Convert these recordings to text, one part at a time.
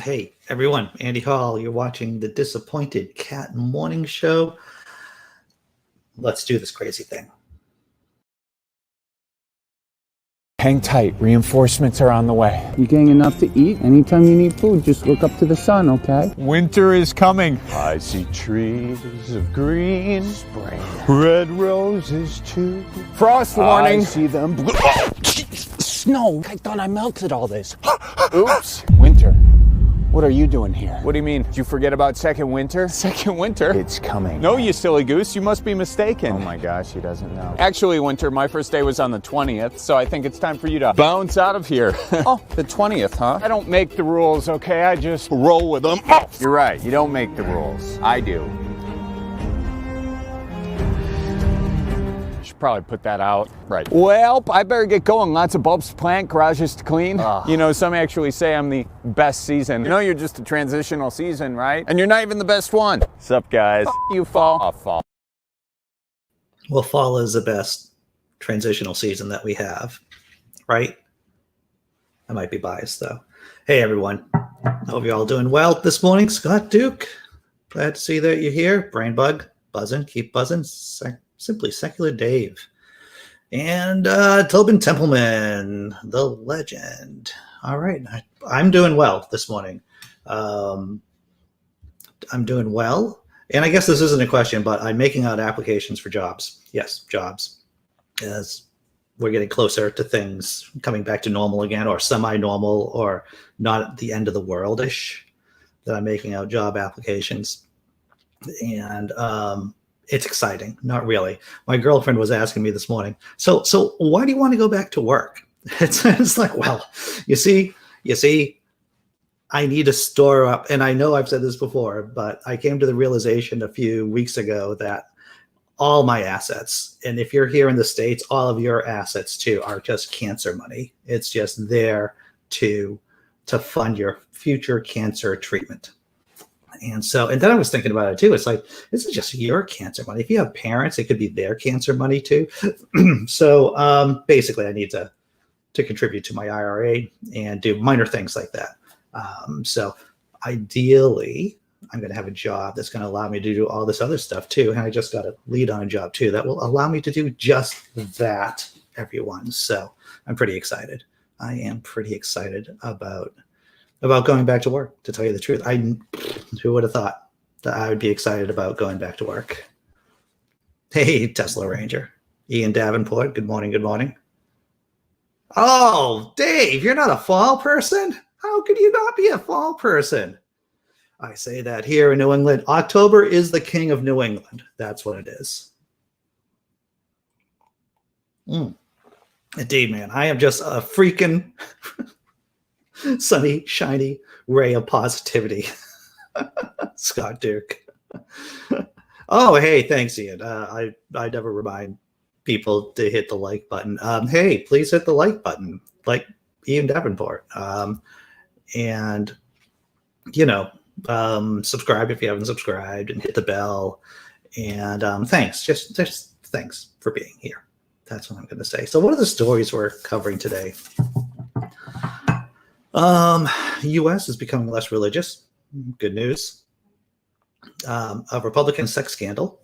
Hey, everyone. Andy Hall, you're watching the Disappointed Cat Morning Show. Let's do this crazy thing. Hang tight. Reinforcements are on the way. You getting enough to eat? Anytime you need food, just look up to the sun, okay? Winter is coming. I see trees of green. Spring. Red roses too. Frost warning. I see them. Snow. I thought I melted all this. Oops. Winter. What are you doing here? What do you mean? Did you forget about second winter? Second winter? It's coming. No, you silly goose. You must be mistaken. Oh my gosh, he doesn't know. Actually, Winter, my first day was on the 20th, so I think it's time for you to bounce out of here. Oh, the 20th, huh? I don't make the rules, okay? I just roll with them. Oh! You're right. You don't make the rules. I do. Should probably put that out. Right. Well, I better get going. Lots of bulbs to plant, garages to clean. You know, some actually say I'm the best season. You know, you're just a transitional season, right? And you're not even the best one. What's up, guys? You fall. I'll fall. Well, fall is the best transitional season that we have, right? I might be biased, though. Hey, everyone. Hope you're all doing well this morning. Scott Duke. Glad to see that you're here. Brain bug. Buzzing. Keep buzzing. Simply Secular Dave. And Tobin Templeman, the legend. All right. I'm doing well this morning. I'm doing well. And I guess this isn't a question, but I'm making out applications for jobs. Yes, jobs. As we're getting closer to things coming back to normal again, or semi-normal, or not at the end of the world-ish, that I'm making out job applications. And it's exciting. Not really. My girlfriend was asking me this morning, so why do you want to go back to work? It's like, well, you see, I need to store up, and I know I've said this before, but I came to the realization a few weeks ago that all my assets, and if you're here in the States, all of your assets too, are just cancer money. It's just there to fund your future cancer treatment. And then I was thinking about it too. It's like, this is just your cancer money. If you have parents, it could be their cancer money too. So basically, I need to contribute to my IRA and do minor things like that. So ideally, I'm going to have a job that's going to allow me to do all this other stuff too. And I just got a lead on a job too that will allow me to do just that, everyone. So I'm pretty excited. I am pretty excited about going back to work, to tell you the truth. Who would have thought that I would be excited about going back to work? Hey, Tesla Ranger. Ian Davenport, good morning, good morning. Oh, Dave, you're not a fall person? How could you not be a fall person? I say that here in New England. October is the king of New England. That's what it is. Indeed, man. I am just a freaking sunny, shiny ray of positivity. Scott Duke. Oh, hey, thanks, Ian. I never remind people to hit the like button. Hey, please hit the like button, like Ian Davenport. And, subscribe if you haven't subscribed, and hit the bell. And thanks. Just thanks for being here. That's what I'm going to say. So what are the stories we're covering today? U.S. is becoming less religious. Good news. A Republican sex scandal.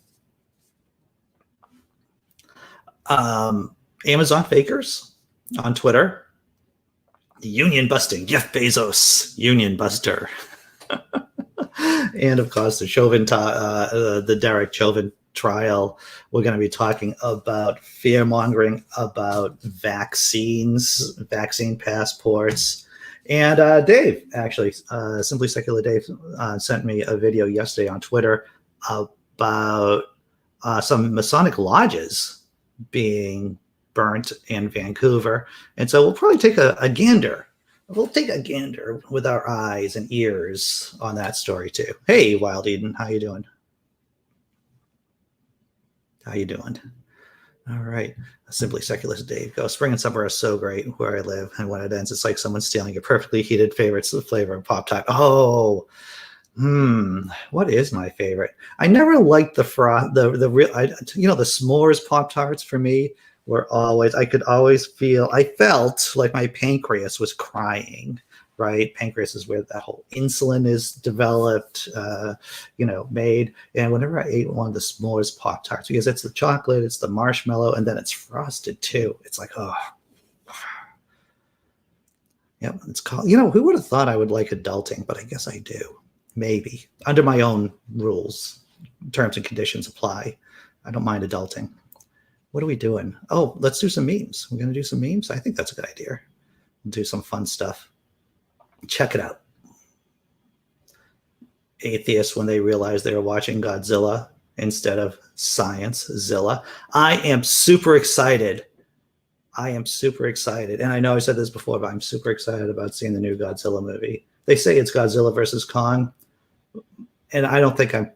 Amazon fakers on Twitter. Union busting. Jeff Bezos, union buster. And of course, the Chauvin, the Derek Chauvin trial. We're going to be talking about fear mongering, about vaccines, vaccine passports. And Dave, actually, Simply Secular Dave, sent me a video yesterday on Twitter about some Masonic lodges being burnt in Vancouver. And so we'll probably take a gander. We'll take a gander with our eyes and ears on that story too. Hey, Wild Eden, how you doing? How you doing? All right. Simply Secular Dave goes, spring and summer are so great where I live, and when it ends, it's like someone stealing your perfectly heated favorites, the flavor of Pop-Tart. Oh, what is my favorite? I never liked the frost, the real, the s'mores Pop-Tarts for me were always, I felt like my pancreas was crying right? Pancreas is where that whole insulin is developed, made. And whenever I ate one of the s'mores Pop-Tarts, because it's the chocolate, it's the marshmallow, and then it's frosted too. It's like, oh. Yep, it's called, who would have thought I would like adulting, but I guess I do. Maybe. Under my own rules, terms and conditions apply. I don't mind adulting. What are we doing? Oh, let's do some memes. We're going to do some memes? I think that's a good idea. We'll do some fun stuff. Check it out. Atheists, when they realized they were watching Godzilla instead of Science-Zilla. I am super excited. And I know I said this before, but I'm super excited about seeing the new Godzilla movie. They say it's Godzilla versus Kong. And I don't think I'm,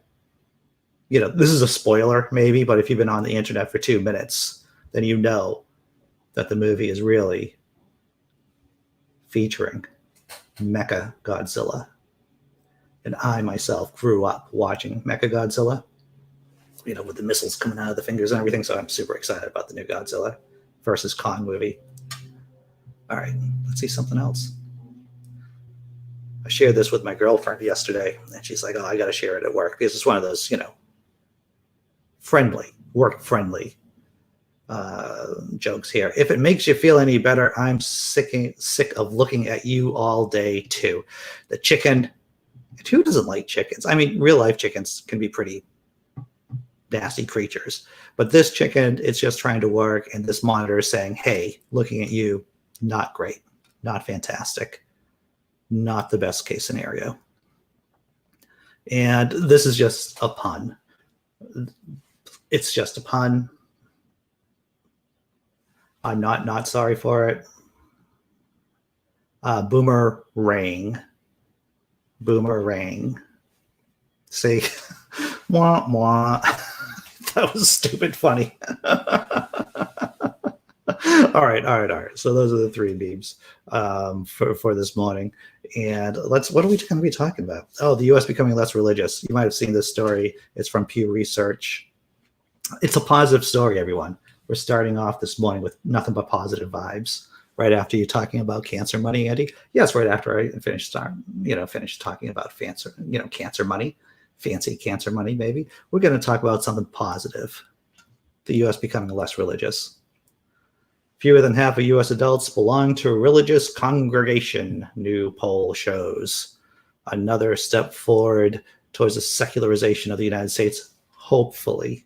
this is a spoiler maybe, but if you've been on the internet for 2 minutes, then you know that the movie is really featuring Mecha Godzilla. And I myself grew up watching Mecha Godzilla, with the missiles coming out of the fingers and everything. So I'm super excited about the new Godzilla versus Kong movie. All right, let's see something else. I shared this with my girlfriend yesterday, and she's like, oh, I got to share it at work because it's one of those, work-friendly jokes here. If it makes you feel any better, I'm sick of looking at you all day too. The chicken, who doesn't like chickens? I mean, real-life chickens can be pretty nasty creatures, but this chicken, it's just trying to work, and this monitor is saying, hey, looking at you, not great, not fantastic. Not the best case scenario. And this is just a pun. It's just a pun. I'm not sorry for it. Boomerang. See? Wah, wah. That was stupid funny. All right. So those are the 3 memes for this morning. And what are we going to be talking about? Oh, the U.S. becoming less religious. You might have seen this story. It's from Pew Research. It's a positive story, everyone. We're starting off this morning with nothing but positive vibes. Right after you talking about cancer money, Andy? Yes, right after I finished talking about cancer money, fancy cancer money, maybe. We're going to talk about something positive. The U.S. becoming less religious. Fewer than half of U.S. adults belong to a religious congregation, new poll shows. Another step forward towards the secularization of the United States, hopefully.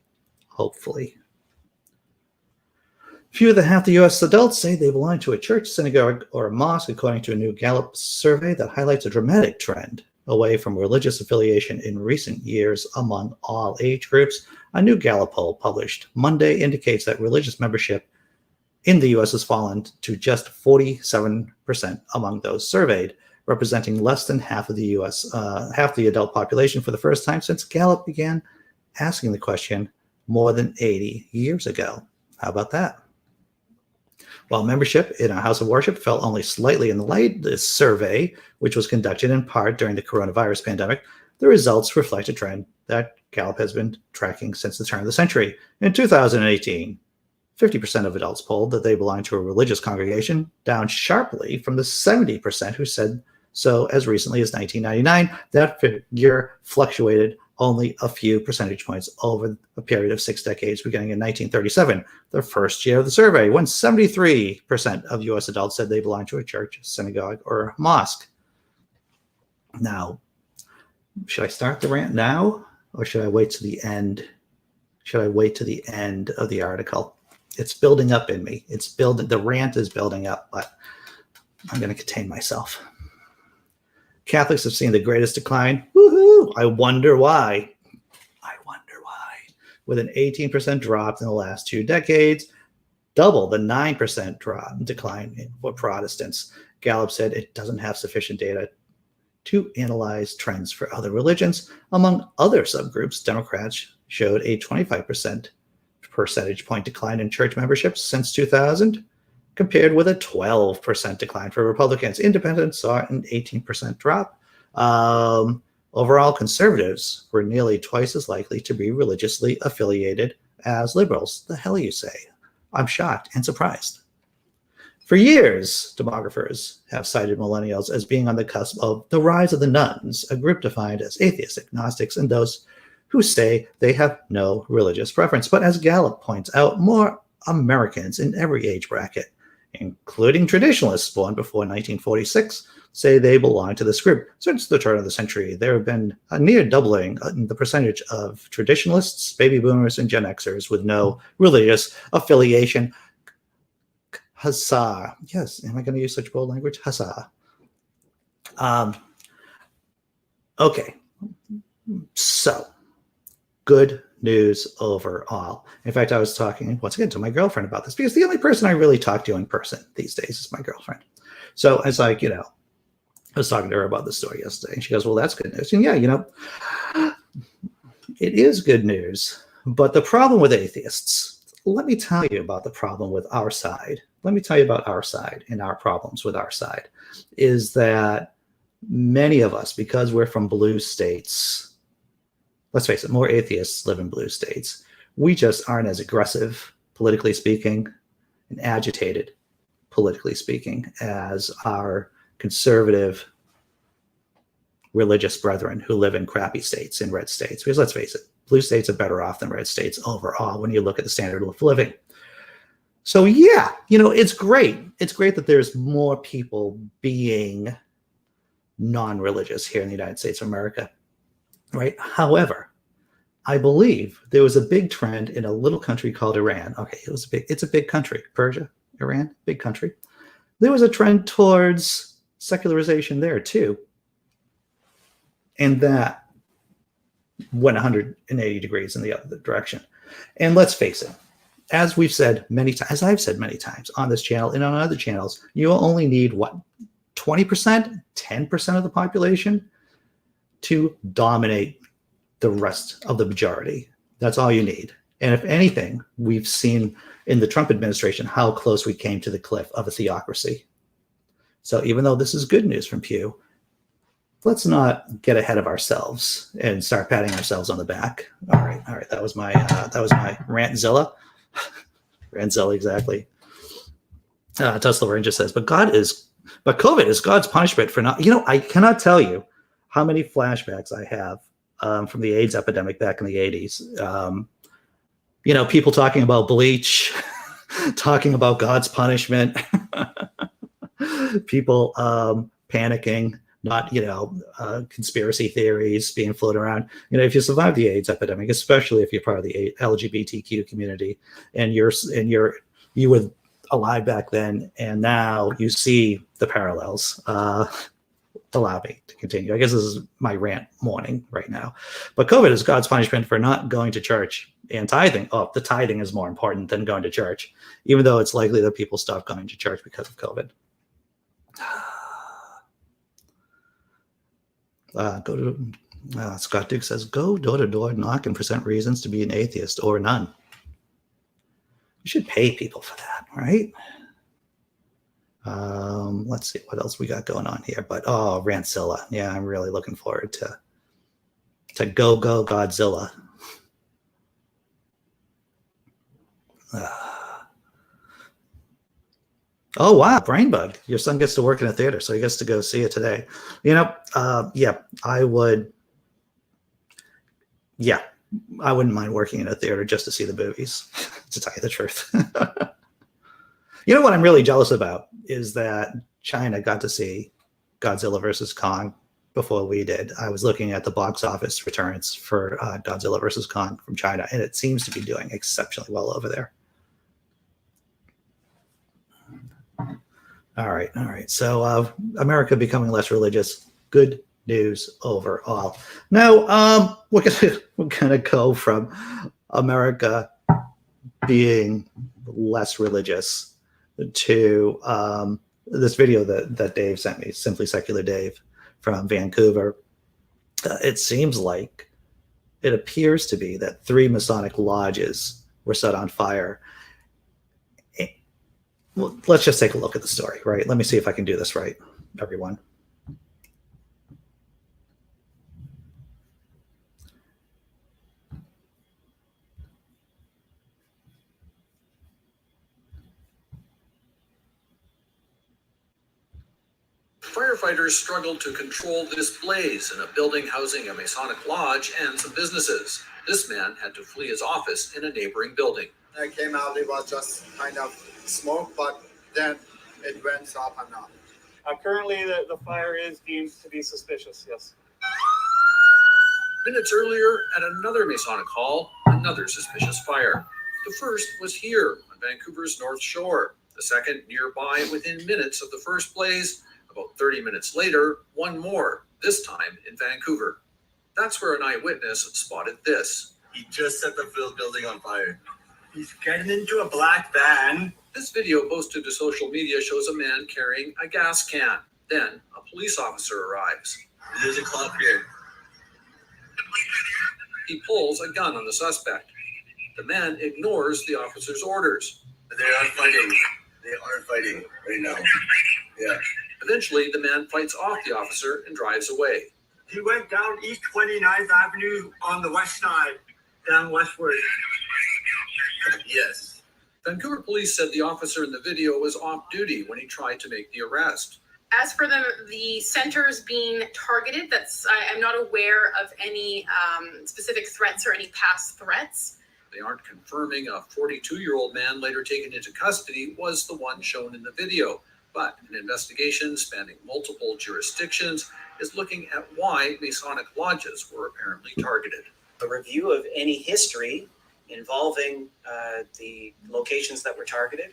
Fewer than half the U.S. adults say they belong to a church, synagogue, or a mosque, according to a new Gallup survey that highlights a dramatic trend away from religious affiliation in recent years among all age groups. A new Gallup poll published Monday indicates that religious membership in the U.S. has fallen to just 47% among those surveyed, representing less than half of the U.S., half the adult population for the first time since Gallup began asking the question more than 80 years ago. How about that? While membership in a house of worship fell only slightly in the latest survey, which was conducted in part during the coronavirus pandemic, the results reflect a trend that Gallup has been tracking since the turn of the century. In 2018, 50% of adults polled that they belong to a religious congregation, down sharply from the 70% who said so as recently as 1999. That figure fluctuated only a few percentage points over a period of 6 decades, beginning in 1937, the first year of the survey, when 73% of U.S. adults said they belong to a church, synagogue, or mosque. Now, should I start the rant now, or should I wait to the end? Should I wait to the end of the article? It's building up in me. The rant is building up, but I'm going to contain myself. Catholics have seen the greatest decline. Woohoo! I wonder why. With an 18% drop in the last 2 decades, double the 9% decline for Protestants. Gallup said it doesn't have sufficient data to analyze trends for other religions. Among other subgroups, Democrats showed a 25% percentage point decline in church memberships since 2000, compared with a 12% decline for Republicans. Independents saw an 18% drop. Overall, conservatives were nearly twice as likely to be religiously affiliated as liberals. The hell you say? I'm shocked and surprised. For years, demographers have cited millennials as being on the cusp of the rise of the nuns, a group defined as atheists, agnostics, and those who say they have no religious preference. But as Gallup points out, more Americans in every age bracket, including traditionalists born before 1946, say they belong to this group. Since the turn of the century, there have been a near doubling in the percentage of traditionalists, baby boomers, and Gen Xers with no religious affiliation. Huzzah. Yes, am I going to use such bold language? Huzzah. Okay. So, good news overall. In fact, I was talking once again to my girlfriend about this because the only person I really talk to in person these days is my girlfriend. So I was like, I was talking to her about this story yesterday, and she goes, well, that's good news. And yeah, it is good news. But the problem with atheists, let me tell you about the problem with our side. Let me tell you about our side and our problems with our side is that many of us, because we're from blue states, let's face it, more atheists live in blue states. We just aren't as aggressive, politically speaking, and agitated, politically speaking, as our conservative religious brethren who live in crappy states, in red states. Because let's face it, blue states are better off than red states overall when you look at the standard of living. So yeah, it's great. It's great that there's more people being non-religious here in the United States of America, right? However, I believe there was a big trend in a little country called Iran. Okay, it's a big country. Persia, Iran, big country. There was a trend towards secularization there too. And that went 180 degrees in the other direction. And let's face it, as we've said many times, as I've said many times on this channel and on other channels, you only need what? 20%, 10% of the population to dominate the rest of the majority. That's all you need. And if anything, we've seen in the Trump administration how close we came to the cliff of a theocracy. So even though this is good news from Pew, let's not get ahead of ourselves and start patting ourselves on the back. All right. That was my rantzilla. Rantzilla, exactly. Tesla Ranger says, but COVID is God's punishment for not. I cannot tell you how many flashbacks I have from the AIDS epidemic back in the 80s. People talking about bleach, talking about God's punishment, people panicking, not, conspiracy theories being floated around. If you survive the AIDS epidemic, especially if you're part of the LGBTQ community and you were alive back then, and now you see the parallels. Allow me to continue. I guess this is my rant morning right now. But COVID is God's punishment for not going to church and tithing. Oh, the tithing is more important than going to church, even though it's likely that people stop going to church because of COVID. Scott Duke says, go door to door, knock, and present reasons to be an atheist or none. We should pay people for that, right? Let's see what else we got going on here. But Rantzilla. Yeah, I'm really looking forward to go Godzilla. Oh wow, Brainbug. Your son gets to work in a theater, so he gets to go see it today. I would. Yeah, I wouldn't mind working in a theater just to see the movies, to tell you the truth. What I'm really jealous about is that China got to see Godzilla versus Kong before we did. I was looking at the box office returns for Godzilla versus Kong from China, and it seems to be doing exceptionally well over there. All right. So America becoming less religious. Good news overall. Now we're gonna go from America being less religious to this video that Dave sent me, Simply Secular Dave from Vancouver. It seems like it appears to be that 3 Masonic lodges were set on fire. Well, let's just take a look at the story, right? Let me see if I can do this right, everyone. Firefighters struggled to control this blaze in a building housing a Masonic lodge and some businesses. This man had to flee his office in a neighboring building. I came out, it was just kind of smoke, but then it went up and up. Currently, the fire is deemed to be suspicious, yes. Minutes earlier, at another Masonic hall, another suspicious fire. The first was here on Vancouver's North Shore. The second nearby within minutes of the first blaze. About 30 minutes later, one more, this time in Vancouver. That's where an eyewitness spotted this. He just set the building on fire. He's getting into a black van. This video posted to social media shows a man carrying a gas can. Then a police officer arrives. There's a cop here. He pulls a gun on the suspect. The man ignores the officer's orders. They are fighting. They are fighting right now. Yeah. Eventually, the man fights off the officer and drives away. He went down East 29th Avenue on the west side, down westward. Yes. Vancouver police said the officer in the video was off duty when he tried to make the arrest. As for the centers being targeted, I'm not aware of any specific threats or any past threats. They aren't confirming a 42-year-old man later taken into custody was the one shown in the video. But an investigation spanning multiple jurisdictions is looking at why Masonic lodges were apparently targeted. A review of any history involving the locations that were targeted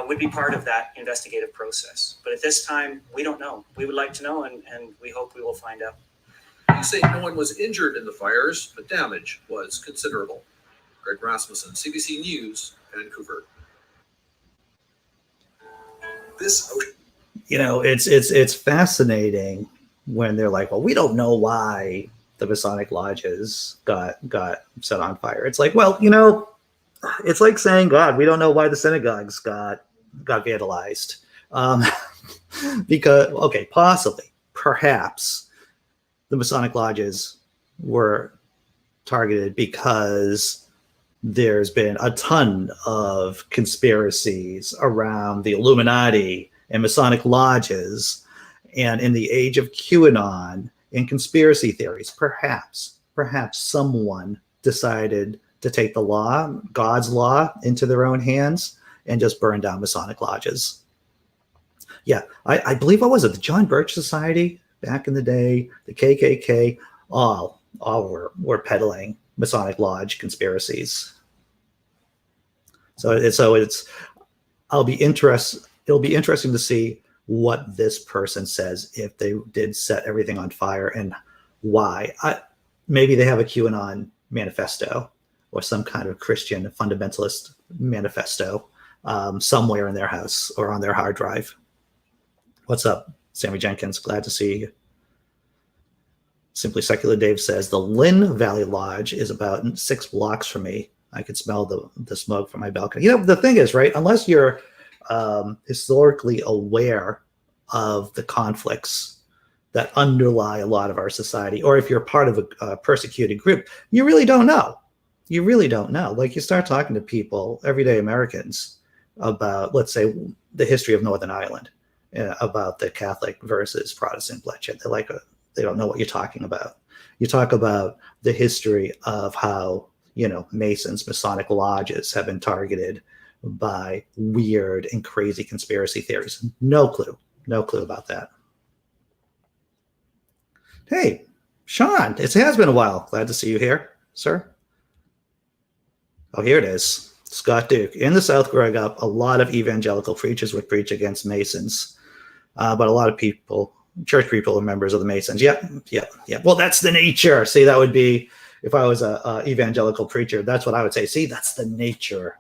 would be part of that investigative process. But at this time, we don't know. We would like to know, and we hope we will find out. Police say no one was injured in the fires, but damage was considerable. Greg Rasmussen, CBC News, Vancouver. It's fascinating when they're like, well, we don't know why the Masonic lodges got set on fire. It's like, well, it's like saying, God, we don't know why the synagogues got vandalized. Because, okay, possibly, perhaps the Masonic lodges were targeted because there's been a ton of conspiracies around the Illuminati and Masonic lodges. And in the age of QAnon and conspiracy theories, perhaps someone decided to take the law, God's law, into their own hands and just burn down Masonic lodges. Yeah, I believe, what was it? The John Birch Society back in the day, the KKK, all were peddling Masonic lodge conspiracies. So it'll be interesting to see what this person says if they did set everything on fire and why. Maybe they have a QAnon manifesto or some kind of Christian fundamentalist manifesto somewhere in their house or on their hard drive. What's up, Sammy Jenkins? Glad to see you. Simply Secular Dave says, the Lynn Valley Lodge is about 6 blocks from me. I could smell the smoke from my balcony. The thing is, right, unless you're historically aware of the conflicts that underlie a lot of our society, or if you're part of a persecuted group, you really don't know. You really don't know. Like, you start talking to people, everyday Americans, about, let's say, the history of Northern Ireland, about the Catholic versus Protestant bloodshed. They don't know what you're talking about. You talk about the history of how, Masons, Masonic lodges have been targeted by weird and crazy conspiracy theories. No clue about that. Hey, Sean, it has been a while. Glad to see you here, sir. Oh, here it is. Scott Duke. In the South growing up, a lot of evangelical preachers would preach against Masons, but a lot of people, church people, are members of the Masons. Yep. Well, that's the nature. See, that would be, if I was a evangelical preacher, that's what I would say. See, that's the nature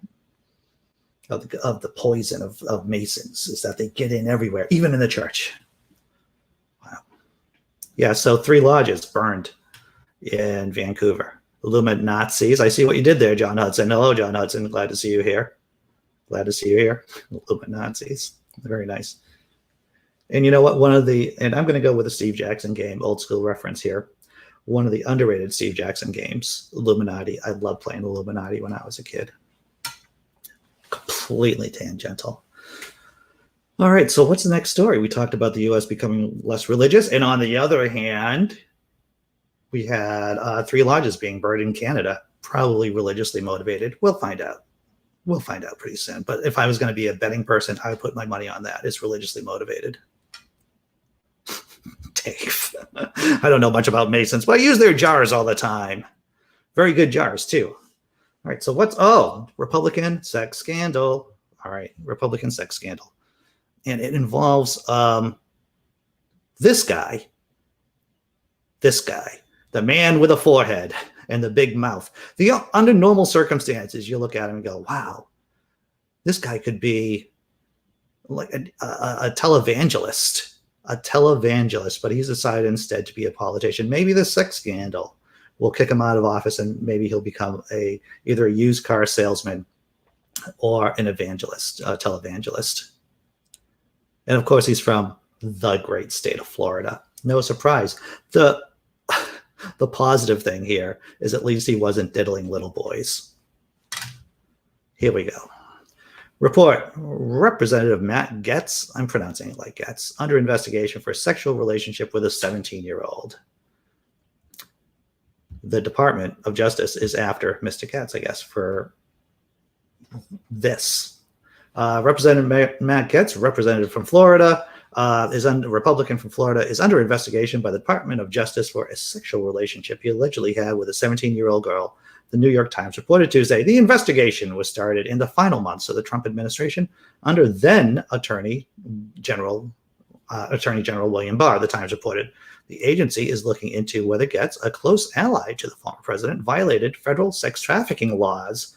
of the poison of Masons, is that they get in everywhere, even in the church. Wow. Yeah, so 3 lodges burned in Vancouver. Illuminazis. I see what you did there, John Hudson. Hello, John Hudson. Glad to see you here. Illuminazis. Very nice. And you know what? And I'm going to go with a Steve Jackson game, old school reference here. One of the underrated Steve Jackson games, Illuminati. I loved playing Illuminati when I was a kid. Completely tangential. All right, so what's the next story? We talked about the U.S. becoming less religious, and on the other hand, we had 3 lodges being burned in Canada, probably religiously motivated. We'll find out. We'll find out pretty soon. But if I was going to be a betting person, I would put my money on that. It's religiously motivated. Dave. I don't know much about Masons, but I use their jars all the time. Very good jars, too. All right, so Republican sex scandal. All right, Republican sex scandal. And it involves this guy, the man with a forehead and the big mouth. Under normal circumstances, you look at him and go, wow, this guy could be like a televangelist, but he's decided instead to be a politician. Maybe the sex scandal will kick him out of office, and maybe he'll become either a used car salesman or an evangelist, a televangelist. And of course, he's from the great state of Florida. No surprise. The positive thing here is at least he wasn't diddling little boys. Here we go. Report, Representative Matt Gaetz, I'm pronouncing it like Gaetz, under investigation for a sexual relationship with a 17-year-old. The Department of Justice is after Mr. Gaetz, I guess, for this. Representative Matt Gaetz, representative from Florida, Republican from Florida, is under investigation by the Department of Justice for a sexual relationship he allegedly had with a 17-year-old girl. The New York Times reported Tuesday the investigation was started in the final months of the Trump administration under then Attorney General William Barr, the Times reported. The agency is looking into whether Gaetz, a close ally to the former president, violated federal sex trafficking laws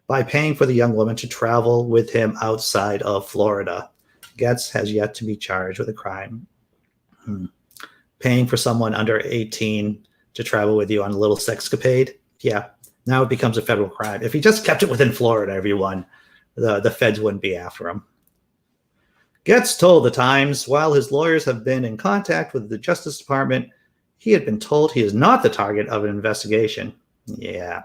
by paying for the young woman to travel with him outside of Florida. Gaetz has yet to be charged with a crime. Paying for someone under 18 to travel with you on a little sexcapade? Yeah, now it becomes a federal crime. If he just kept it within Florida, everyone, the feds wouldn't be after him. Gaetz told the Times, while his lawyers have been in contact with the Justice Department, he had been told he is not the target of an investigation. Yeah,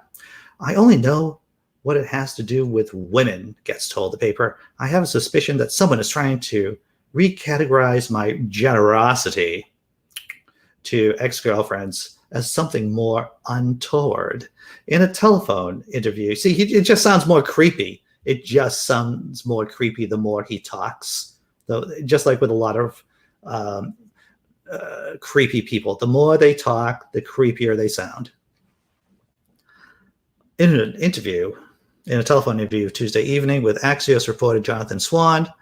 I only know what it has to do with women, Gaetz told the paper. I have a suspicion that someone is trying to recategorize my generosity to ex-girlfriends as something more untoward. In a telephone interview, see, it just sounds more creepy. It just sounds more creepy the more he talks. Though, just like with a lot of creepy people, the more they talk, the creepier they sound. In a telephone interview Tuesday evening with Axios reporter Jonathan Swan,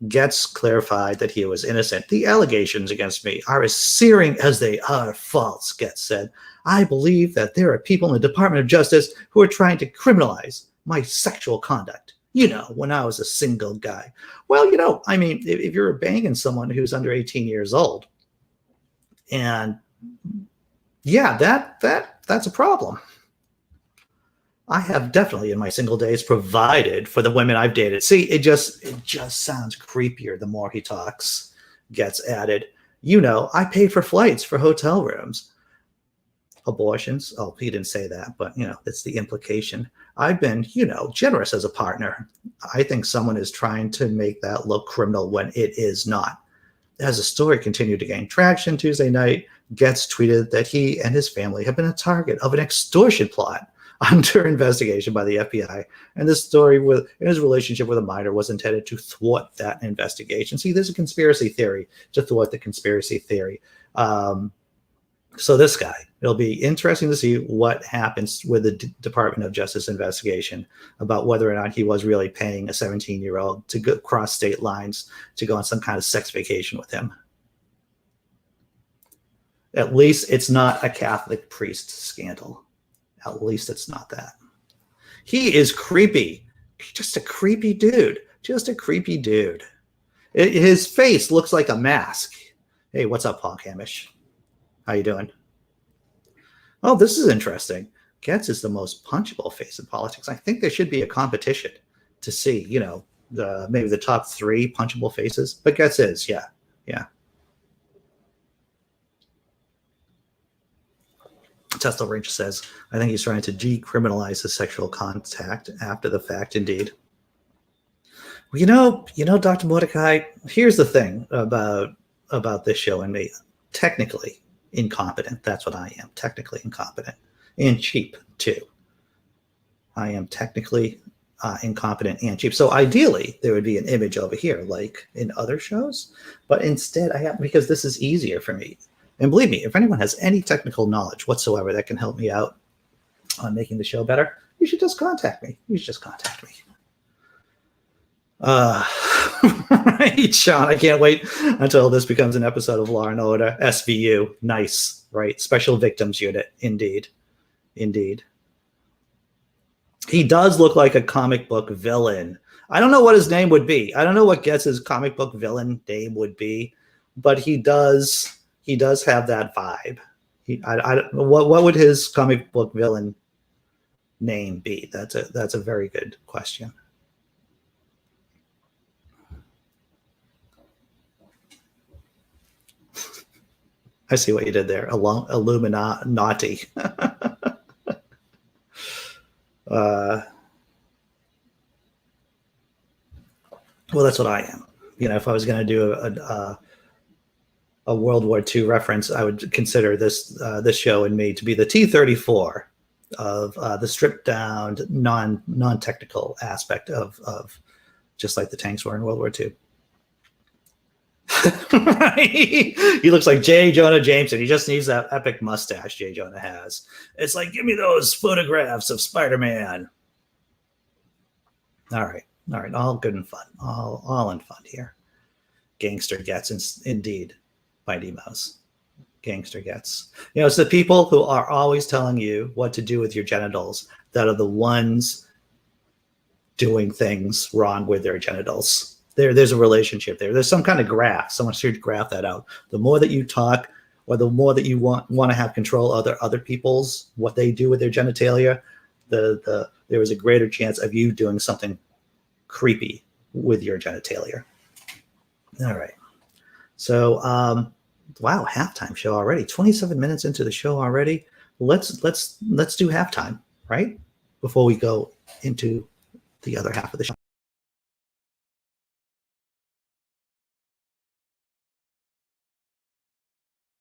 Gaetz clarified that he was innocent. The allegations against me are as searing as they are false, Gaetz said. I believe that there are people in the Department of Justice who are trying to criminalize my sexual conduct. You know, when I was a single guy. Well, you know, I mean, if you're banging someone who's under 18 years old, and yeah, that's a problem. I have definitely in my single days provided for the women I've dated. See, it just sounds creepier the more he talks. Gaetz added, you know, I paid for flights for hotel rooms. Abortions. Oh, he didn't say that, but you know, that's the implication. I've been, you know, generous as a partner. I think someone is trying to make that look criminal when it is not. As the story continued to gain traction Tuesday night, Gaetz tweeted that he and his family have been a target of an extortion plot under investigation by the FBI. And this story in his relationship with a minor was intended to thwart that investigation. See, there's a conspiracy theory to thwart the conspiracy theory. So this guy, it'll be interesting to see what happens with the Department of Justice investigation about whether or not he was really paying a 17-year-old to go cross state lines to go on some kind of sex vacation with him. At least it's not a Catholic priest scandal. At least it's not that. He is creepy. Just a creepy dude. Just a creepy dude. His face looks like a mask. Hey, what's up, Paul Hamish? How you doing? Oh, this is interesting. Gaetz is the most punchable face in politics. I think there should be a competition to see, you know, maybe the top 3 punchable faces. But Gaetz is, yeah. Tesla Ranger says, I think he's trying to decriminalize his sexual contact after the fact, indeed. Dr. Mordecai, here's the thing about this show and me. Technically incompetent. That's what I am. Technically incompetent and cheap too. I am technically incompetent and cheap. So ideally, there would be an image over here, like in other shows. But instead, I have, because this is easier for me. And believe me, if anyone has any technical knowledge whatsoever that can help me out on making the show better, you should just contact me. Right, Sean, I can't wait until this becomes an episode of Law and Order. SVU, nice, right? Special Victims Unit, indeed. He does look like a comic book villain. I don't know what his name would be. I don't know what Guess's comic book villain name would be, but he does have that vibe. What would his comic book villain name be? That's a very good question. I see what you did there. Illuminati. Well, that's what I am. If I was going to do a World War II reference, I would consider this show and me to be the T-34 of the stripped down, non-technical aspect of just like the tanks were in World War II. Right? He looks like J. Jonah Jameson. He just needs that epic mustache J. Jonah has. It's like, give me those photographs of Spider-Man. All right. All good and fun. All in fun here. Gangster Gets, indeed, by D-Mouse. Gangster Gets. It's the people who are always telling you what to do with your genitals that are the ones doing things wrong with their genitals. There's a relationship there. There's some kind of graph. Someone should graph that out. The more that you talk, or the more that you want to have control of other people's, what they do with their genitalia, there is a greater chance of you doing something creepy with your genitalia. All right. So, wow, halftime show already. 27 minutes into the show already. Let's do halftime, right? Before we go into the other half of the show.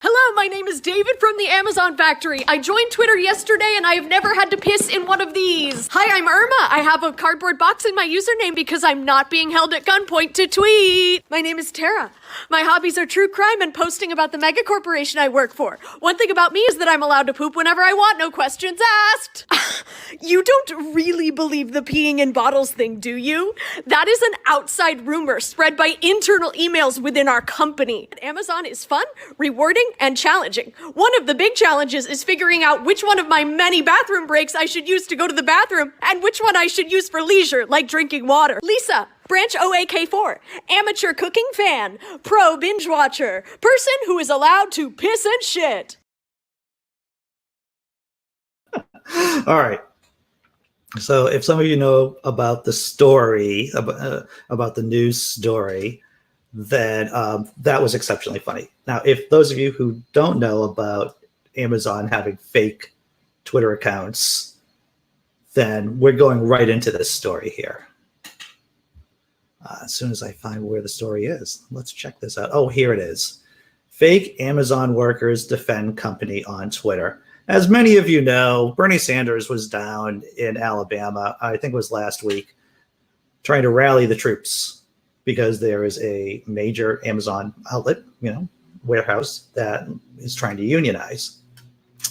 Hello, my name is David from the Amazon factory. I joined Twitter yesterday and I have never had to piss in one of these. Hi, I'm Irma. I have a cardboard box in my username because I'm not being held at gunpoint to tweet. My name is Tara. My hobbies are true crime and posting about the mega corporation I work for. One thing about me is that I'm allowed to poop whenever I want, no questions asked. You don't really believe the peeing in bottles thing, do you? That is an outside rumor spread by internal emails within our company. Amazon is fun, rewarding, and challenging. One of the big challenges is figuring out which one of my many bathroom breaks I should use to go to the bathroom and which one I should use for leisure, like drinking water. Lisa, branch OAK4, amateur cooking fan, pro binge watcher, person who is allowed to piss and shit. All right. So if some of you know about the story, about the news story, then that was exceptionally funny. Now, if those of you who don't know about Amazon having fake Twitter accounts, then we're going right into this story here. As soon as I find where the story is, let's check this out. Oh, here it is. Fake Amazon workers defend company on Twitter. As many of you know, Bernie Sanders was down in Alabama, I think it was last week, trying to rally the troops because there is a major Amazon outlet, warehouse that is trying to unionize.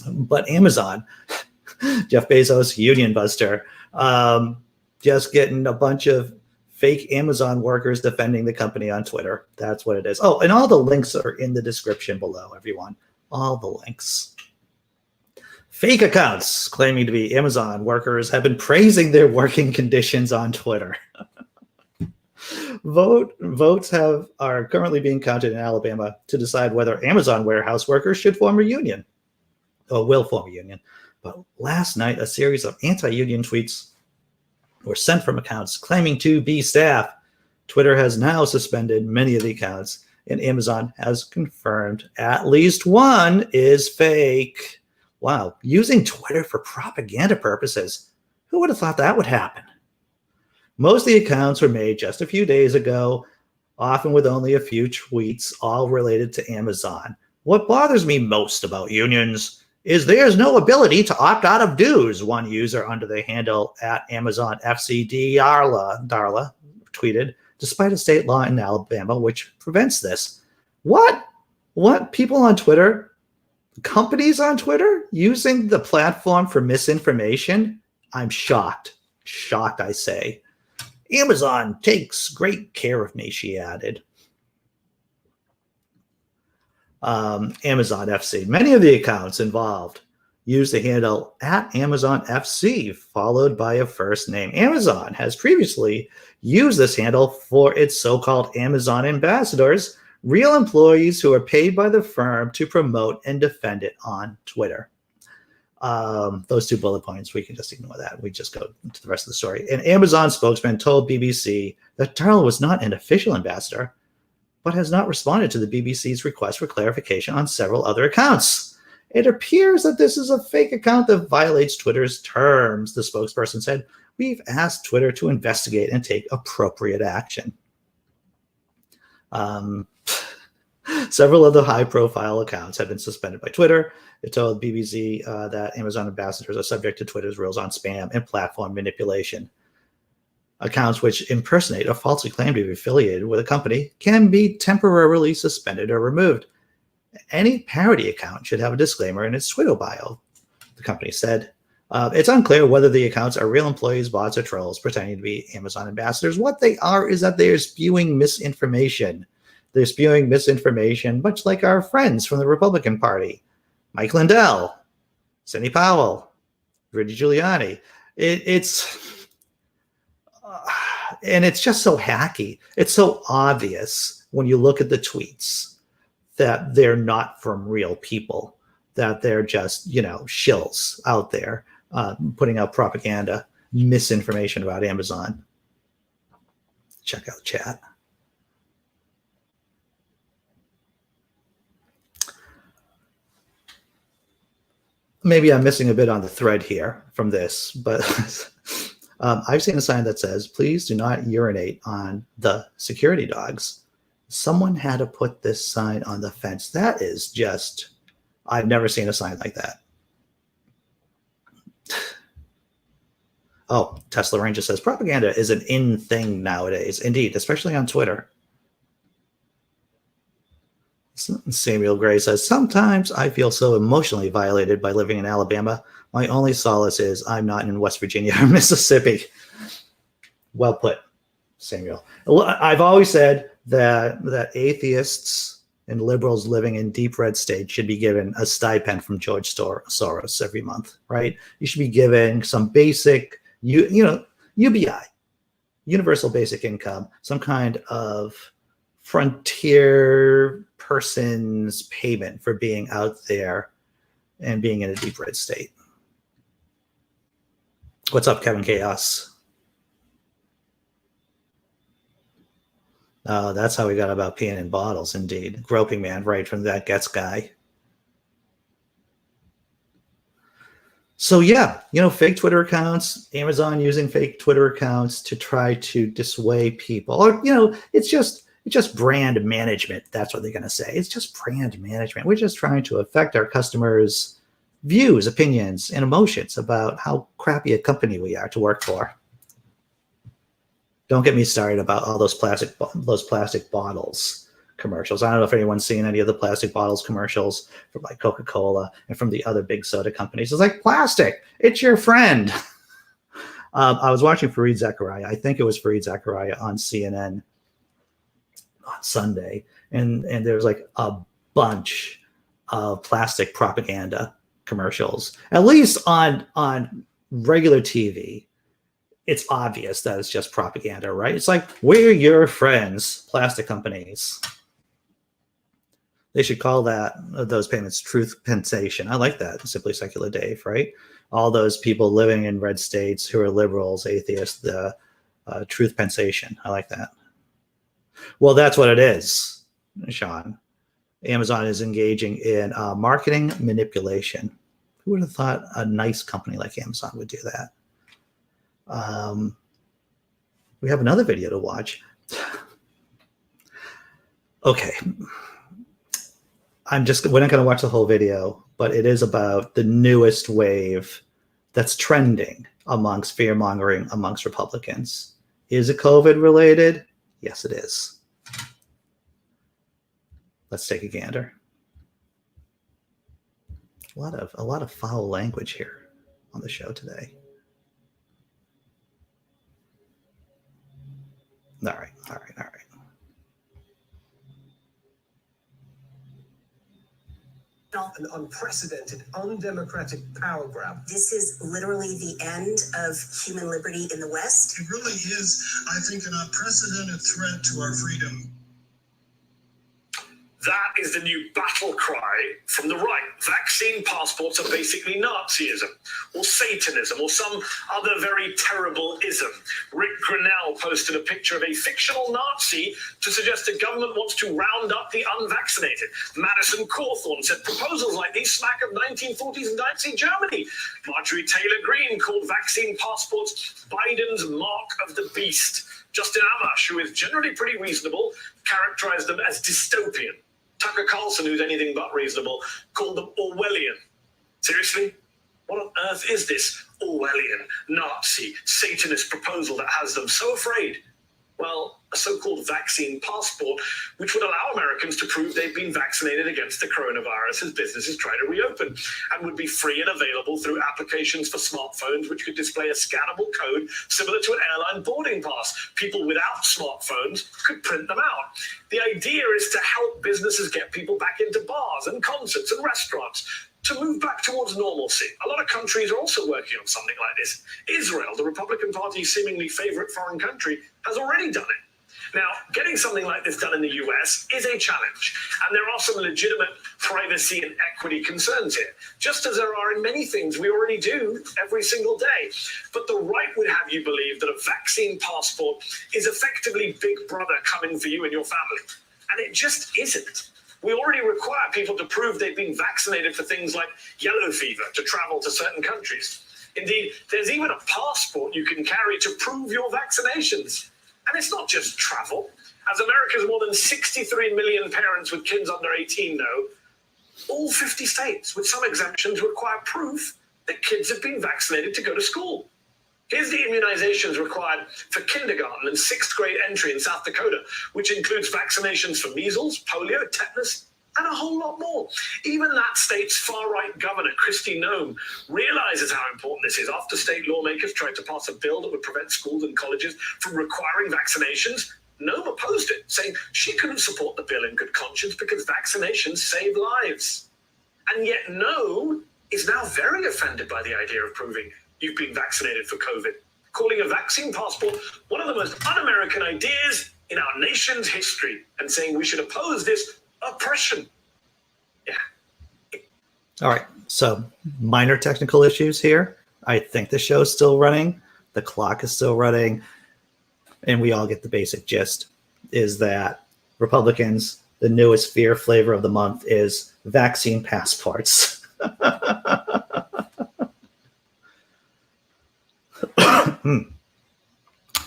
But Amazon, Jeff Bezos, union buster, just getting a bunch of fake Amazon workers defending the company on Twitter. That's what it is. Oh, and all the links are in the description below, everyone. All the links. Fake accounts claiming to be Amazon workers have been praising their working conditions on Twitter. Votes are currently being counted in Alabama to decide whether Amazon warehouse workers should form a union, or will form a union. But last night, a series of anti-union tweets were sent from accounts claiming to be staff. Twitter has now suspended many of the accounts, and Amazon has confirmed at least one is fake. Wow, using Twitter for propaganda purposes. Who would have thought that would happen? Most of the accounts were made just a few days ago, often with only a few tweets, all related to Amazon. What bothers me most about unions is there's no ability to opt out of dues, one user under the handle at Amazon FCD Darla tweeted, despite a state law in Alabama which prevents this. What? People on Twitter, companies on Twitter using the platform for misinformation? I'm shocked. Shocked, I say. Amazon takes great care of me, she added. Amazon FC. Many of the accounts involved use the handle at Amazon FC, followed by a first name. Amazon has previously used this handle for its so-called Amazon ambassadors, real employees who are paid by the firm to promote and defend it on Twitter. Those 2 bullet points, we can just ignore that. We just go to the rest of the story. An Amazon spokesman told BBC that Darla was not an official ambassador, but has not responded to the BBC's request for clarification on several other accounts. It appears that this is a fake account that violates Twitter's terms, the spokesperson said. We've asked Twitter to investigate and take appropriate action. Several of the high-profile accounts have been suspended by Twitter. It told BBC that Amazon ambassadors are subject to Twitter's rules on spam and platform manipulation. Accounts which impersonate or falsely claim to be affiliated with a company can be temporarily suspended or removed. Any parody account should have a disclaimer in its Twitter bio, the company said. It's unclear whether the accounts are real employees, bots, or trolls pretending to be Amazon ambassadors. What they are is that they are spewing misinformation. They're spewing misinformation, much like our friends from the Republican Party. Mike Lindell, Sidney Powell, Rudy Giuliani. And it's just so hacky. It's so obvious when you look at the tweets that they're not from real people, that they're just, shills out there putting out propaganda, misinformation about Amazon. Check out chat. Maybe I'm missing a bit on the thread here from this, but I've seen a sign that says, please do not urinate on the security dogs. Someone had to put this sign on the fence. That is just, I've never seen a sign like that. Oh, Tesla Ranger says, propaganda is an in thing nowadays. Indeed, especially on Twitter. Samuel Gray says, sometimes I feel so emotionally violated by living in Alabama. My only solace is I'm not in West Virginia or Mississippi. Well put, Samuel. I've always said that atheists and liberals living in deep red states should be given a stipend from George Soros every month, right? You should be given some basic, UBI, universal basic income, some kind of frontier person's payment for being out there and being in a deep red state. What's up, Kevin Chaos? Oh, that's how we got about peeing in bottles, indeed. Groping man, right from that Gets guy. So yeah, fake Twitter accounts, Amazon using fake Twitter accounts to try to dissuade people. Or, it's just brand management. That's what they're going to say. It's just brand management. We're just trying to affect our customers' views, opinions, and emotions about how crappy a company we are to work for. Don't get me started about all those plastic bottles commercials. I don't know if anyone's seen any of the plastic bottles commercials from like Coca-Cola and from the other big soda companies. It's like, plastic, it's your friend. I was watching Fareed Zakaria. I think it was Fareed Zakaria on CNN on Sunday, and there's like a bunch of plastic propaganda commercials. At least on regular TV, it's obvious that it's just propaganda, right? It's like, we're your friends, plastic companies. They should call those payments truth pensation. I like that, Simply Secular Dave, right? All those people living in red states who are liberals, atheists, the truth pensation. I like that. Well, that's what it is, Sean. Amazon is engaging in marketing manipulation. Who would have thought a nice company like Amazon would do that? we have another video to watch. Okay. We're not going to watch the whole video, but it is about the newest wave that's trending amongst fear-mongering amongst Republicans. Is it COVID related? Yes, it is. Let's take a gander. A lot of foul language here on the show today. All right. An unprecedented, undemocratic power grab. This is literally the end of human liberty in the West. It really is, I think, an unprecedented threat to our freedom. That is the new battle cry from the right. Vaccine passports are basically Nazism or Satanism or some other very terrible ism. Rick Grinnell posted a picture of a fictional Nazi to suggest the government wants to round up the unvaccinated. Madison Cawthorn said proposals like these smack of 1940s Nazi Germany. Marjorie Taylor Greene called vaccine passports Biden's mark of the beast. Justin Amash, who is generally pretty reasonable, characterized them as dystopian. Tucker Carlson, who's anything but reasonable, called them Orwellian. Seriously? What on earth is this Orwellian, Nazi, Satanist proposal that has them so afraid? Well, a so-called vaccine passport, which would allow Americans to prove they've been vaccinated against the coronavirus as businesses try to reopen, and would be free and available through applications for smartphones, which could display a scannable code similar to an airline boarding pass. People without smartphones could print them out. The idea is to help businesses get people back into bars and concerts and restaurants, to move back towards normalcy. A lot of countries are also working on something like this. Israel, the Republican Party's seemingly favorite foreign country, has already done it. Now, getting something like this done in the US is a challenge, and there are some legitimate privacy and equity concerns here, just as there are in many things we already do every single day. But the right would have you believe that a vaccine passport is effectively Big Brother coming for you and your family, and it just isn't. We already require people to prove they've been vaccinated for things like yellow fever to travel to certain countries. Indeed, there's even a passport you can carry to prove your vaccinations. And it's not just travel. As America's more than 63 million parents with kids under 18 know, all 50 states, with some exemptions, require proof that kids have been vaccinated to go to school. Here's the immunizations required for kindergarten and 6th grade entry in South Dakota, which includes vaccinations for measles, polio, tetanus, and a whole lot more. Even that state's far-right governor, Kristi Noem, realizes how important this is after state lawmakers tried to pass a bill that would prevent schools and colleges from requiring vaccinations. Noem opposed it, saying she couldn't support the bill in good conscience because vaccinations save lives. And yet Noem is now very offended by the idea of proving you've been vaccinated for COVID, calling a vaccine passport one of the most un-American ideas in our nation's history, and saying we should oppose this oppression. Yeah. All right. So minor technical issues here. I think the show's still running. The clock is still running. And we all get the basic gist, is that Republicans, the newest fear flavor of the month is vaccine passports.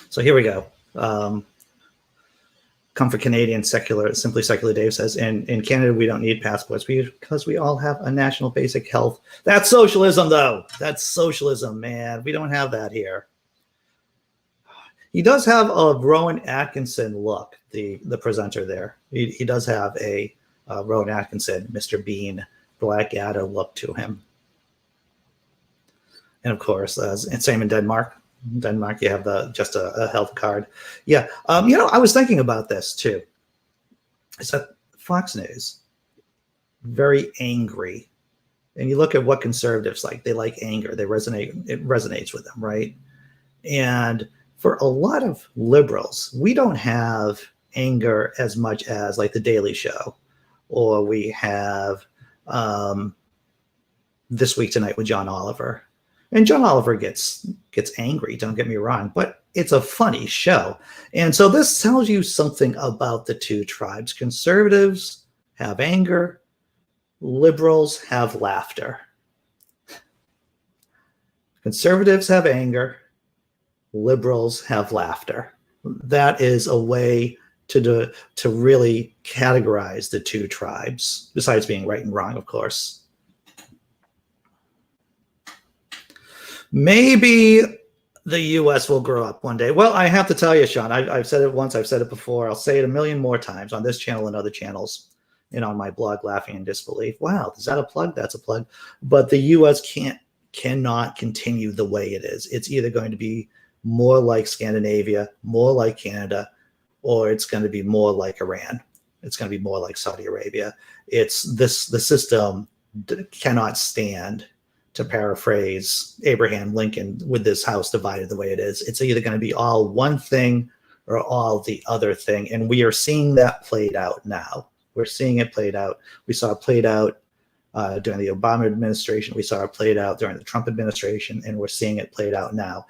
So here we go. Comfort Canadian Secular, Simply Secular Dave says, in Canada, we don't need passports because we all have a national basic health. That's socialism, though. That's socialism, man. We don't have that here. He does have a Rowan Atkinson look, the presenter there. He does have a Rowan Atkinson, Mr. Bean, Blackadder look to him. And of course, and same in Denmark. Denmark, you have just a health card. Yeah. I was thinking about this too. Is that Fox News, very angry. And you look at what conservatives like. They like anger. It resonates with them, right? And for a lot of liberals, we don't have anger as much as like The Daily Show, or we have This Week Tonight with John Oliver. And John Oliver gets angry, don't get me wrong, but it's a funny show. And so this tells you something about the two tribes. Conservatives have anger, liberals have laughter. Conservatives have anger, liberals have laughter. That is a way to really categorize the two tribes, besides being right and wrong, of course. Maybe the U.S. will grow up one day. Well, I have to tell you, Sean, I've said it once, I've said it before, I'll say it a million more times on this channel and other channels, and on my blog, Laughing in Disbelief. Wow, is that a plug? That's a plug. But the U.S. cannot continue the way it is. It's either going to be more like Scandinavia, more like Canada, or it's going to be more like Iran. It's going to be more like Saudi Arabia. The system cannot stand, to paraphrase Abraham Lincoln, with this house divided the way it is. It's either going to be all one thing or all the other thing. And we are seeing that played out now. We're seeing it played out. We saw it played out during the Obama administration. We saw it played out during the Trump administration, and we're seeing it played out now.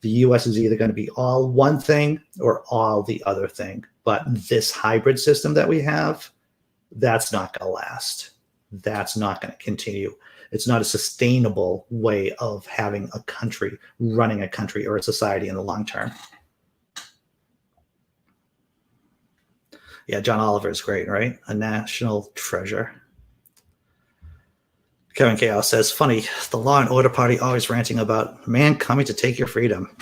The U.S. is either going to be all one thing or all the other thing. But this hybrid system that we have, that's not going to last. That's not going to continue. It's not a sustainable way of having a country, running a country or a society in the long term. Yeah, John Oliver is great, right? A national treasure. Kevin Chaos says, funny, the Law and Order Party always ranting about man coming to take your freedom.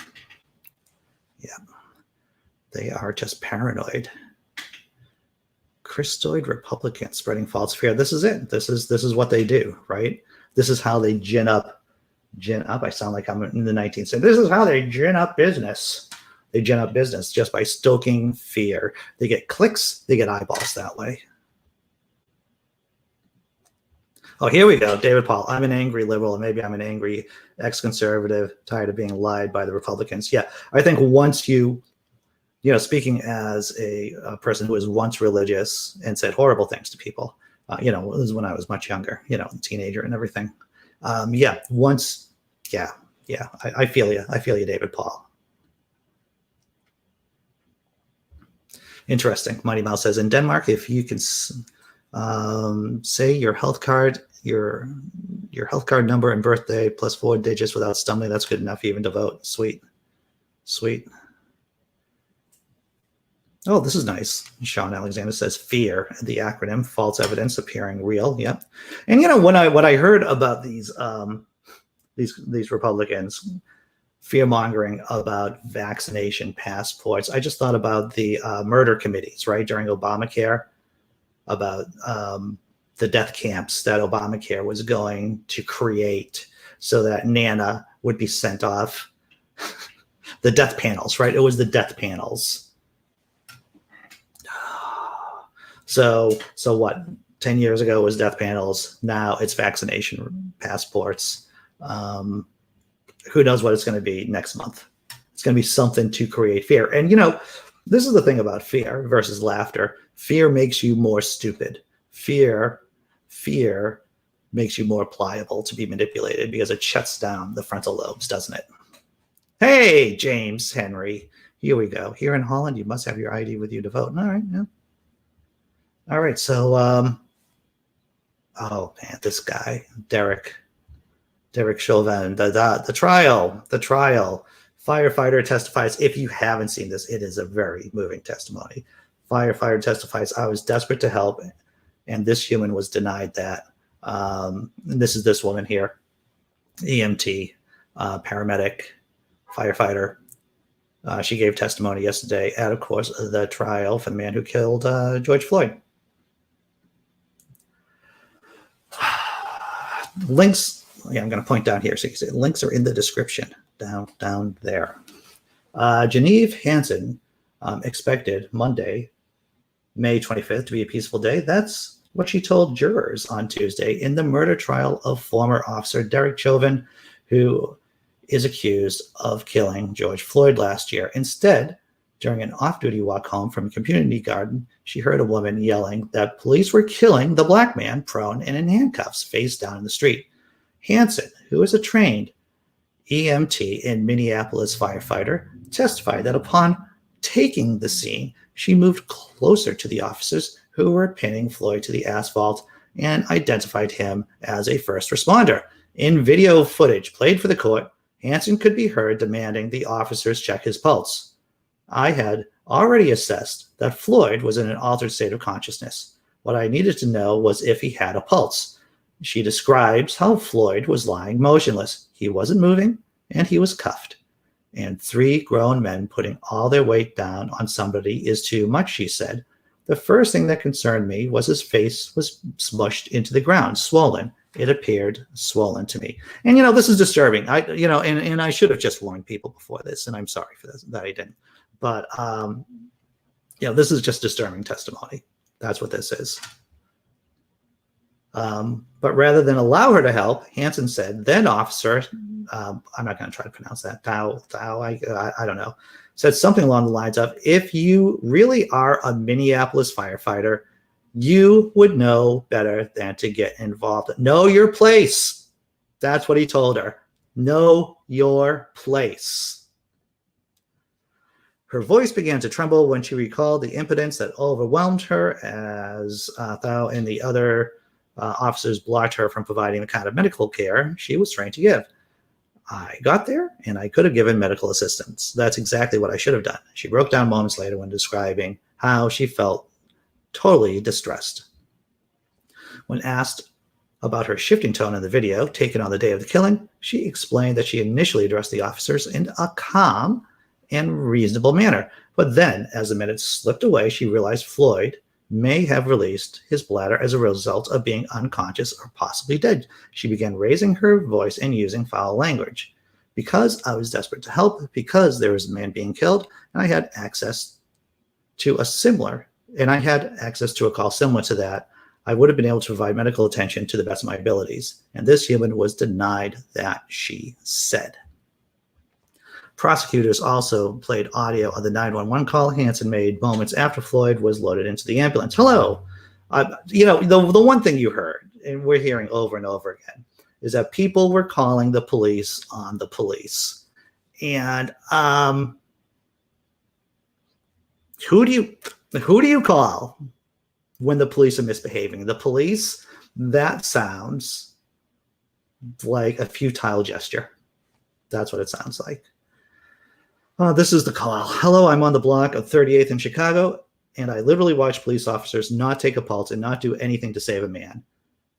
Yeah, they are just paranoid. Christoid Republicans spreading false fear. This is it. This is what they do, right? This is how they gin up. I sound like I'm in the 19th century. This is how they gin up business. They gin up business just by stoking fear. They get clicks, they get eyeballs that way. Oh, here we go. David Paul, I'm an angry liberal, and maybe I'm an angry ex-conservative, tired of being lied by the Republicans. Yeah, I think once you know, speaking as a person who was once religious and said horrible things to people, you know, it was when I was much younger, you know, teenager and everything. I feel you. I feel you, David Paul. Interesting. Mighty Mouse says, in Denmark, if you can say your health card number and birthday plus 4 digits without stumbling, that's good enough even to vote. Sweet. Oh, this is nice. Sean Alexander says, fear, the acronym, false evidence appearing real. Yep. And you know, when I heard about these Republicans fear mongering about vaccination passports, I just thought about the murder committees, right, during Obamacare, about the death camps that Obamacare was going to create so that Nana would be sent off. The death panels, right? It was the death panels. So what? 10 years ago was death panels. Now it's vaccination passports. Who knows what it's going to be next month? It's going to be something to create fear. And you know, this is the thing about fear versus laughter. Fear makes you more stupid. Fear makes you more pliable to be manipulated because it shuts down the frontal lobes, doesn't it? Hey, James Henry. Here we go. Here in Holland, you must have your ID with you to vote. All right. Yeah. All right. So, oh man, this guy, Derek Chauvin, the trial. Firefighter testifies. If you haven't seen this, it is a very moving testimony. Firefighter testifies, I was desperate to help, and this human was denied that. And this is this woman here, EMT, paramedic, firefighter. She gave testimony yesterday at, of course, the trial for the man who killed George Floyd. Links, yeah, I'm going to point down here so you can see links are in the description down there. Genevieve Hansen expected Monday, May 25th to be a peaceful day. That's what she told jurors on Tuesday in the murder trial of former officer Derek Chauvin, who is accused of killing George Floyd last year. Instead, during an off-duty walk home from a community garden, she heard a woman yelling that police were killing the black man prone and in handcuffs, face down in the street. Hansen, who is a trained EMT and Minneapolis firefighter, testified that upon taking the scene, she moved closer to the officers who were pinning Floyd to the asphalt and identified him as a first responder. In video footage played for the court, Hansen could be heard demanding the officers check his pulse. I had already assessed that Floyd was in an altered state of consciousness. What I needed to know was if he had a pulse. She describes how Floyd was lying motionless. He wasn't moving, and he was cuffed. And 3 grown men putting all their weight down on somebody is too much, she said. The first thing that concerned me was his face was smushed into the ground, swollen. It appeared swollen to me. And, this is disturbing. And I should have just warned people before this, and I'm sorry for this, that I didn't. But, this is just disturbing testimony. That's what this is. But rather than allow her to help, Hansen said, then officer, I'm not going to try to pronounce that, I don't know, said something along the lines of, if you really are a Minneapolis firefighter, you would know better than to get involved. Know your place. That's what he told her. Know your place. Her voice began to tremble when she recalled the impotence that overwhelmed her as Thao and the other officers blocked her from providing the kind of medical care she was trained to give. I got there, and I could have given medical assistance. That's exactly what I should have done. She broke down moments later when describing how she felt totally distressed. When asked about her shifting tone in the video taken on the day of the killing, she explained that she initially addressed the officers in a calm and reasonable manner. But then, as the minutes slipped away, she realized Floyd may have released his bladder as a result of being unconscious or possibly dead. She began raising her voice and using foul language. Because I was desperate to help, because there was a man being killed, and I had access to a call similar to that, I would have been able to provide medical attention to the best of my abilities. And this human was denied that, she said. Prosecutors also played audio of the 911 call Hansen made moments after Floyd was loaded into the ambulance. Hello. The one thing you heard, and we're hearing over and over again, is that people were calling the police on the police. And who do you call when the police are misbehaving? The police? That sounds like a futile gesture. That's what it sounds like. This is the call. Hello, I'm on the block of 38th in Chicago, and I literally watched police officers not take a pulse and not do anything to save a man.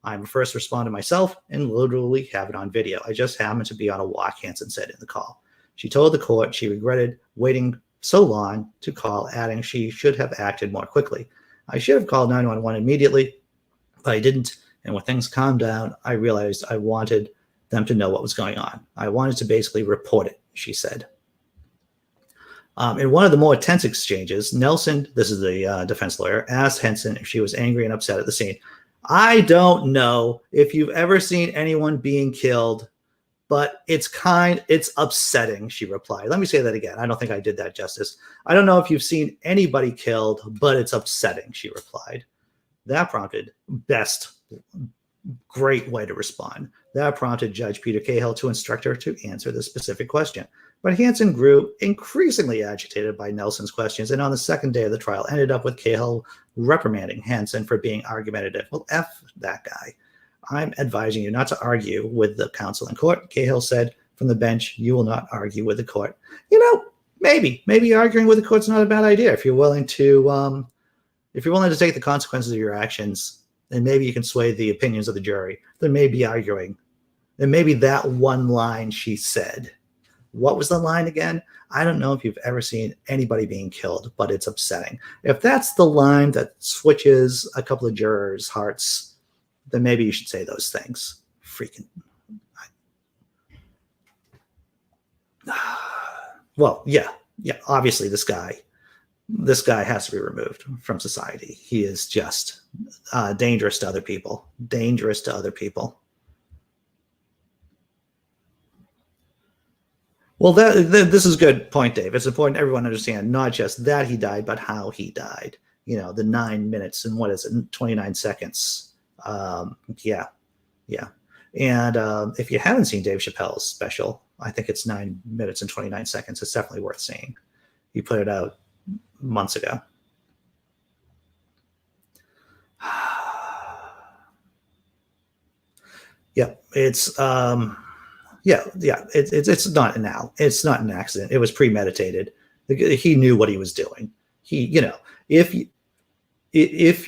I'm a first responder myself and literally have it on video. I just happened to be on a walk, Hansen said in the call. She told the court she regretted waiting so long to call, adding she should have acted more quickly. I should have called 911 immediately, but I didn't. And when things calmed down, I realized I wanted them to know what was going on. I wanted to basically report it, she said. In one of the more tense exchanges, Nelson, this is the defense lawyer, asked Hansen if she was angry and upset at the scene. I don't know if you've ever seen anyone being killed, but it's upsetting, she replied. Let me say that again. I don't think I did that justice. I don't know if you've seen anybody killed, but it's upsetting, she replied. That prompted great way to respond. That prompted Judge Peter Cahill to instruct her to answer the specific question. But Hansen grew increasingly agitated by Nelson's questions, and on the second day of the trial ended up with Cahill reprimanding Hansen for being argumentative. Well, F that guy. I'm advising you not to argue with the counsel in court, Cahill said from the bench. You will not argue with the court. Maybe arguing with the court's not a bad idea if you're willing to take the consequences of your actions, and maybe you can sway the opinions of the jury. Then maybe arguing. And maybe that one line she said. What was the line again? I don't know if you've ever seen anybody being killed, but it's upsetting. If that's the line that switches a couple of jurors' hearts, then maybe you should say those things. Freaking. Well, yeah. Obviously, this guy has to be removed from society. He is just dangerous to other people. Dangerous to other people. Well, this is a good point, Dave. It's important everyone understand not just that he died, but how he died. The 9 minutes and 29 seconds. Yeah. And if you haven't seen Dave Chappelle's special, I think it's 9 minutes and 29 seconds. It's definitely worth seeing. He put it out months ago. Yeah, it's it's not an accident. It was premeditated. He knew what he was doing. He, you know, if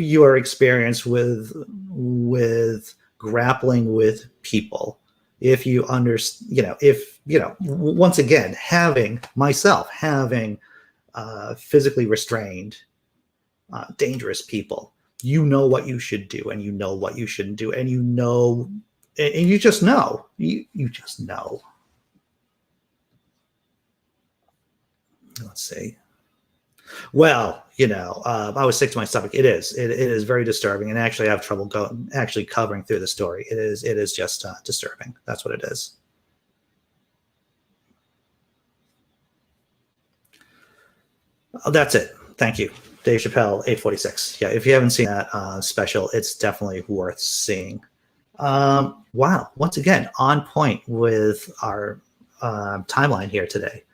you are experienced with grappling with people, if you understand, you know, if, you know, once again, having physically restrained, dangerous people, you know what you should do and you know what you shouldn't do, and you know, and you just know, you just know. Let's see. Well, you know, I was sick to my stomach. It is very disturbing, and actually I have trouble actually covering through the story. It is just disturbing. That's what it is. Oh, that's it. Thank you. Dave Chappelle, 846. Yeah, if you haven't seen that special, it's definitely worth seeing. Wow, once again, on point with our timeline here today.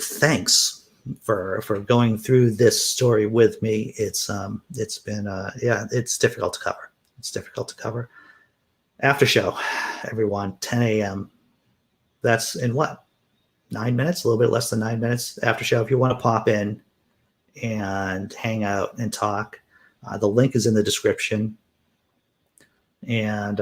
Thanks for going through this story with me. It's been yeah, it's difficult to cover. It's difficult to cover. After show, everyone, 10 a.m. That's in what? 9 minutes, a little bit less than 9 minutes after show. If you want to pop in and hang out and talk, the link is in the description. And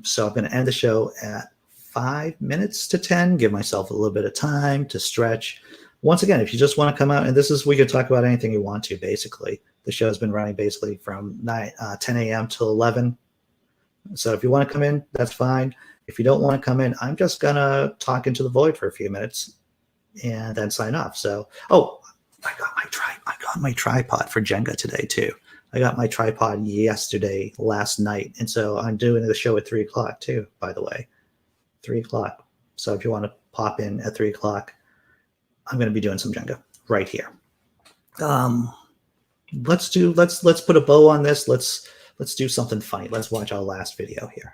so I'm going to end the show at 5 minutes to 10, give myself a little bit of time to stretch. Once again, if you just want to come out, and we can talk about anything you want to, basically. The show's been running basically from 10 a.m. till 11. So if you want to come in, that's fine. If you don't want to come in, I'm just going to talk into the void for a few minutes and then sign off. So, oh, I got my tripod for Jenga today too. I got my tripod last night. And so I'm doing the show at 3 o'clock too, by the way, 3 o'clock. So if you want to pop in at 3 o'clock, I'm going to be doing some Jenga right here. Let's put a bow on this. Let's do something funny. Let's watch our last video here.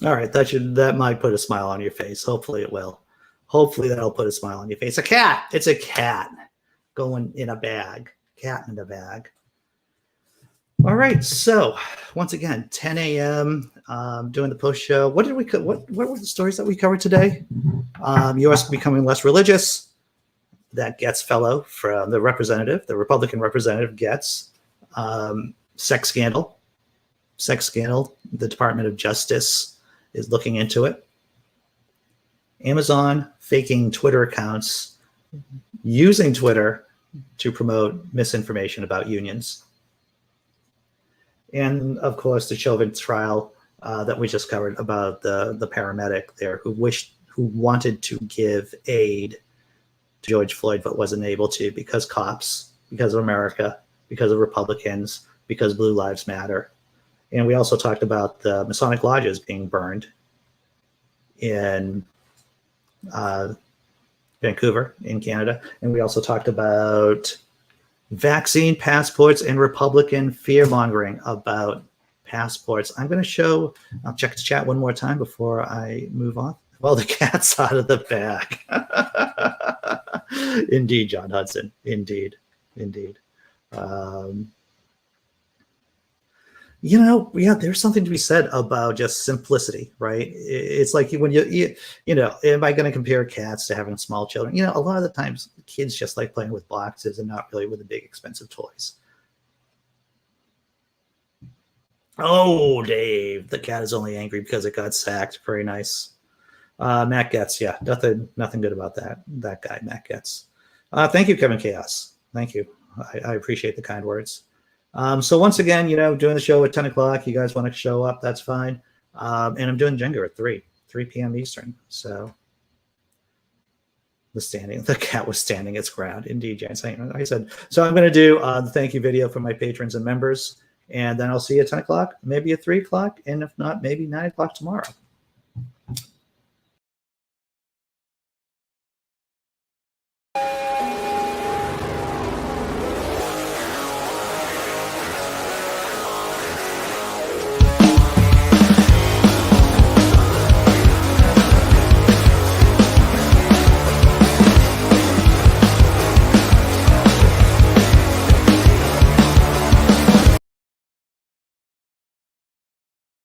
All right, that might put a smile on your face. Hopefully it will. Hopefully that'll put a smile on your face. A cat. It's a cat going in a bag. Cat in a bag. All right. So once again, 10 a.m. Doing the post show. What were the stories that we covered today? U.S. becoming less religious. That Getz fellow from the Republican representative Getz. Sex scandal. The Department of Justice is looking into it. Amazon faking Twitter accounts, using Twitter to promote misinformation about unions. And of course, the Chauvin trial that we just covered about the paramedic there who wanted to give aid to George Floyd but wasn't able to because cops, because of America, because of Republicans, because Blue Lives Matter. And we also talked about the Masonic lodges being burned in Vancouver, in Canada. And we also talked about vaccine passports and Republican fear-mongering about passports. I'll check the chat one more time before I move on. Well, the cat's out of the bag. Indeed, John Hudson. Indeed. You know, yeah, there's something to be said about just simplicity, right? It's like when you know, am I going to compare cats to having small children? You know, a lot of the times kids just like playing with boxes and not really with the big expensive toys. Oh, Dave, the cat is only angry because it got sacked. Very nice. Matt Getz, yeah, nothing good about that guy, Matt Getz. Thank you, Kevin Chaos. Thank you. I appreciate the kind words. So once again, you know, doing the show at 10 o'clock. You guys want to show up, that's fine. And I'm doing Jenga at 3 p.m. Eastern. So the cat was standing its ground. Indeed, James. I said, so I'm going to do the thank you video for my patrons and members. And then I'll see you at 10 o'clock, maybe at 3 o'clock. And if not, maybe 9 o'clock tomorrow.